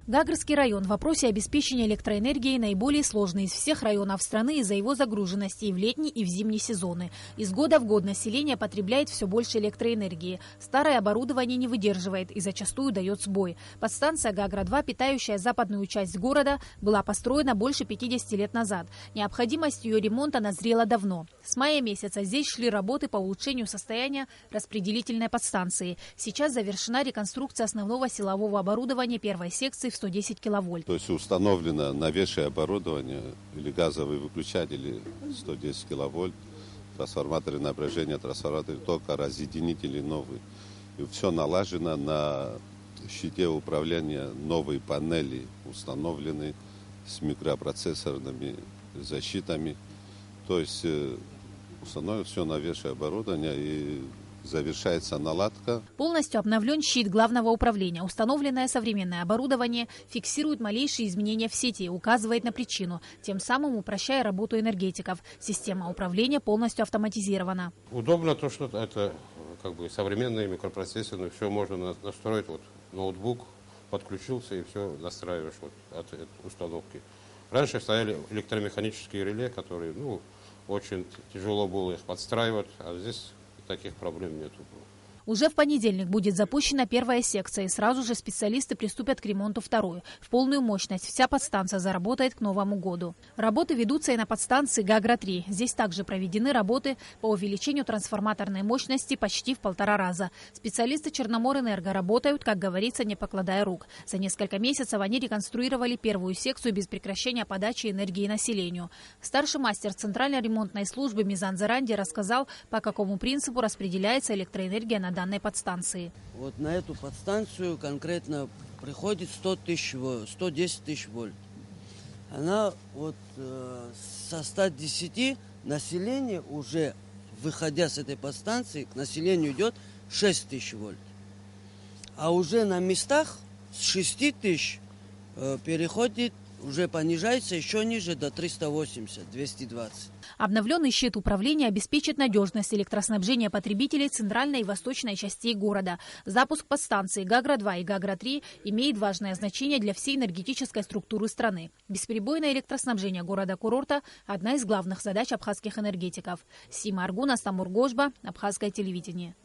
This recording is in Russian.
Гагрский район в вопросе обеспечения электроэнергией наиболее сложный из всех районов страны из-за его загруженности и в летний, и в зимний сезоны. Из года в год население потребляет все больше электроэнергии. Старое оборудование не выдерживает и зачастую дает сбой. Подстанция Гагра-2, питающая западную часть города, была построена больше 50 лет назад. Необходимость ее ремонта назрела давно. С мая месяца здесь шли работы по улучшению состояния распределительной подстанции. Сейчас завершена реконструкция основного силового оборудования первой секции в 110 киловольт. То есть установлено новейшее оборудование или газовые выключатели 110 киловольт, трансформаторы напряжения, трансформаторы тока, разъединители новые. И все налажено на щите управления, новые панели установлены с микропроцессорными защитами. То есть установлено все новейшее оборудование и завершается наладка. Полностью обновлен щит главного управления. Установленное современное оборудование фиксирует малейшие изменения в сети и указывает на причину, тем самым упрощая работу энергетиков. Система управления полностью автоматизирована. Удобно то, что это современные микропроцессоры, все можно настроить. Вот ноутбук подключился и все настраиваешь от установки. Раньше стояли электромеханические реле, которые очень тяжело было их подстраивать, а здесь таких проблем нет. Уже в понедельник будет запущена первая секция, и сразу же специалисты приступят к ремонту второй. В полную мощность вся подстанция заработает к Новому году. Работы ведутся и на подстанции Гагра-3. Здесь также проведены работы по увеличению трансформаторной мощности почти в 1,5 раза. Специалисты Черноморэнерго работают, как говорится, не покладая рук. За несколько месяцев они реконструировали первую секцию без прекращения подачи энергии населению. Старший мастер Центральной ремонтной службы Мизан Заранди рассказал, по какому принципу распределяется электроэнергия на данной подстанции. Вот на эту подстанцию конкретно приходит 110 тысяч вольт. Она со 110 население уже, выходя с этой подстанции, к населению идет 6 тысяч вольт. А уже на местах с 6 тысяч переходит, уже понижается еще ниже до 380, 220. Обновленный щит управления обеспечит надежность электроснабжения потребителей центральной и восточной частей города. Запуск подстанций Гагра-2 и Гагра-3 имеет важное значение для всей энергетической структуры страны. Бесперебойное электроснабжение города-курорта – одна из главных задач абхазских энергетиков. Сима Аргунас, Тамур Гожба, Абхазское телевидение.